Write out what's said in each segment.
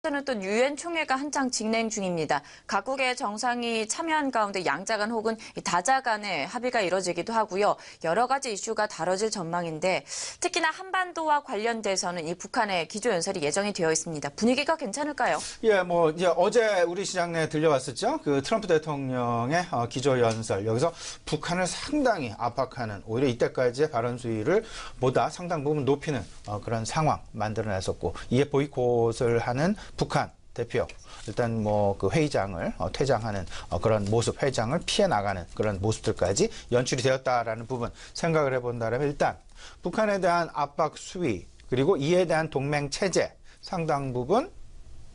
저는 또 유엔 총회가 한창 진행 중입니다. 각국의 정상이 참여한 가운데 양자 간 혹은 다자 간의 합의가 이뤄지기도 하고요. 여러 가지 이슈가 다뤄질 전망인데 특히나 한반도와 관련돼서는 이 북한의 기조연설이 예정이 되어 있습니다. 분위기가 괜찮을까요? 예, 뭐 이제 어제 우리 시장 내에 들려왔었죠. 그 트럼프 대통령의 기조연설. 여기서 북한을 상당히 압박하는, 오히려 이때까지의 발언 수위를 보다 상당 부분 높이는 그런 상황 만들어냈었고, 이에 보이콧을 하는 북한 대표, 일단 뭐 그 회의장을 퇴장하는 그런 모습, 회장을 피해 나가는 그런 모습들까지 연출이 되었다라는 부분 생각을 해본다면, 일단 북한에 대한 압박 수위, 그리고 이에 대한 동맹 체제 상당 부분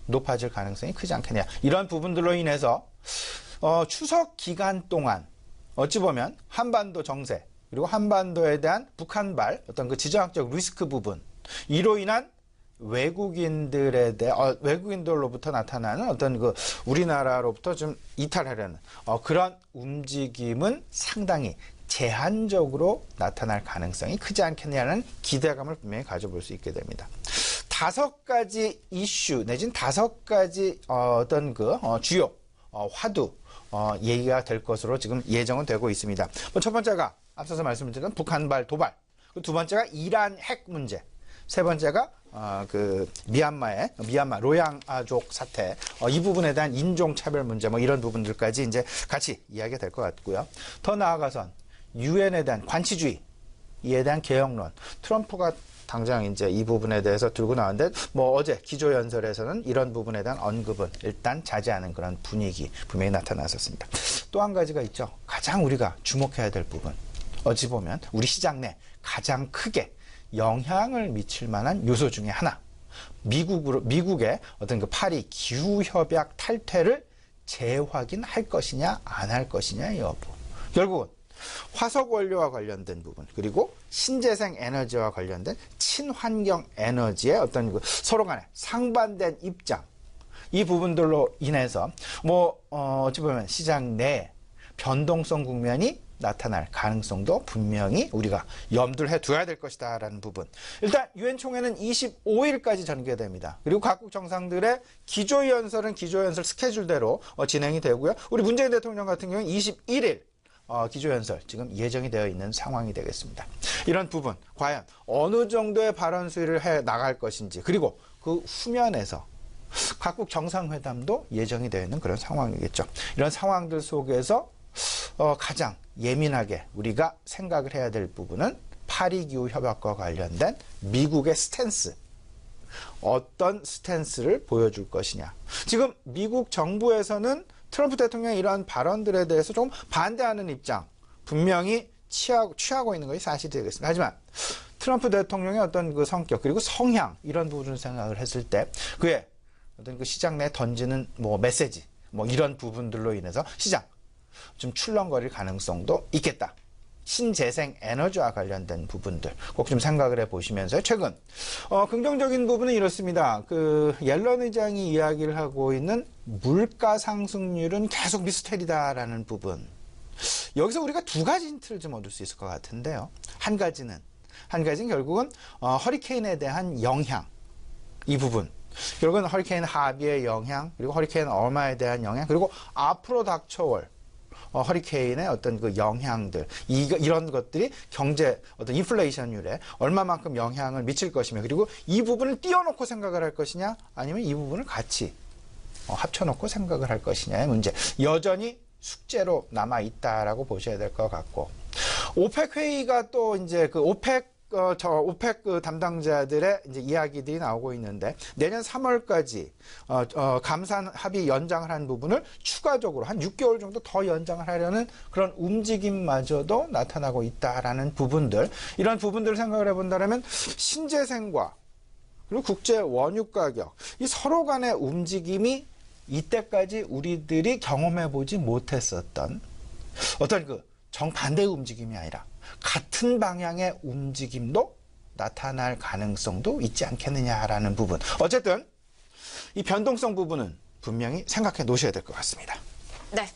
높아질 가능성이 크지 않겠냐, 이런 부분들로 인해서 추석 기간 동안 어찌 보면 한반도 정세, 그리고 한반도에 대한 북한발 어떤 그 지정학적 리스크 부분, 이로 인한 외국인들로부터 나타나는 어떤 그 우리나라로부터 좀 이탈하려는 그런 움직임은 상당히 제한적으로 나타날 가능성이 크지 않겠냐는 기대감을 분명히 가져볼 수 있게 됩니다. 5가지 이슈 내지는 5가지 어떤 그 주요 화두 얘기가 될 것으로 지금 예정은 되고 있습니다. 첫 번째가 앞서서 말씀드렸던 북한발 도발, 두 번째가 이란 핵 문제, 세 번째가 그 미얀마 로양아족 사태, 이 부분에 대한 인종차별 문제, 뭐 이런 부분들까지 이제 같이 이야기가 될 것 같고요. 더 나아가선 유엔에 대한 관치주의, 이에 대한 개혁론, 트럼프가 당장 이제 이 부분에 대해서 들고 나왔는데, 뭐 어제 기조연설에서는 이런 부분에 대한 언급은 일단 자제하는 그런 분위기 분명히 나타났었습니다. 또 한 가지가 있죠. 가장 우리가 주목해야 될 부분, 어찌 보면 우리 시장 내 가장 크게 영향을 미칠 만한 요소 중에 하나, 미국의 어떤 그 파리 기후협약 탈퇴를 재확인할 것이냐 안 할 것이냐의 여부. 결국은 화석 원료와 관련된 부분, 그리고 신재생 에너지와 관련된 친환경 에너지의 어떤 그 서로 간에 상반된 입장, 이 부분들로 인해서 어찌 보면 시장 내 변동성 국면이 나타날 가능성도 분명히 우리가 염두를 해둬야 될 것이다 라는 부분. 일단 유엔 총회는 25일까지 전개됩니다. 그리고 각국 정상들의 기조연설은 기조연설 스케줄대로 진행이 되고요. 우리 문재인 대통령 같은 경우는 21일 기조연설 지금 예정이 되어 있는 상황이 되겠습니다. 이런 부분 과연 어느 정도의 발언 수위를 해 나갈 것인지, 그리고 그 후면에서 각국 정상회담도 예정이 되어 있는 그런 상황이겠죠. 이런 상황들 속에서 가장 예민하게 우리가 생각을 해야 될 부분은 파리기후 협약과 관련된 미국의 스탠스, 어떤 스탠스를 보여줄 것이냐. 지금 미국 정부에서는 트럼프 대통령의 이러한 발언들에 대해서 좀 반대하는 입장 분명히 취하고 있는 것이 사실이 되겠습니다. 하지만 트럼프 대통령의 어떤 그 성격, 그리고 성향, 이런 부분을 생각을 했을 때 그의 어떤 그 시장 내에 던지는 메시지, 이런 부분들로 인해서 시장 좀 출렁거릴 가능성도 있겠다. 신재생 에너지와 관련된 부분들 꼭 좀 생각을 해보시면서, 최근 긍정적인 부분은 이렇습니다. 그 옐런 의장이 이야기를 하고 있는 물가 상승률은 계속 미스테리다라는 부분, 여기서 우리가 2가지 힌트를 좀 얻을 수 있을 것 같은데요. 한 가지는 결국은 허리케인에 대한 영향, 이 부분, 결국은 허리케인 하비의 영향, 그리고 허리케인 얼마에 대한 영향, 그리고 앞으로 닥쳐올 허리케인의 어떤 그 영향들, 이런 것들이 경제 어떤 인플레이션율에 얼마만큼 영향을 미칠 것이며, 그리고 이 부분을 띄워놓고 생각을 할 것이냐, 아니면 이 부분을 같이 합쳐놓고 생각을 할 것이냐의 문제, 여전히 숙제로 남아 있다라고 보셔야 될 것 같고, 오펙 회의가 또 이제 그 오펙 담당자들의 이제 이야기들이 나오고 있는데, 내년 3월까지 감산 합의 연장을 한 부분을 추가적으로 한 6개월 정도 더 연장을 하려는 그런 움직임마저도 나타나고 있다라는 부분들, 이런 부분들을 생각을 해본다면 신재생과 그리고 국제 원유 가격, 이 서로 간의 움직임이 이때까지 우리들이 경험해보지 못했었던 어떤 그 정반대의 움직임이 아니라 같은 방향의 움직임도 나타날 가능성도 있지 않겠느냐라는 부분. 어쨌든 이 변동성 부분은 분명히 생각해 놓으셔야 될 것 같습니다. 네.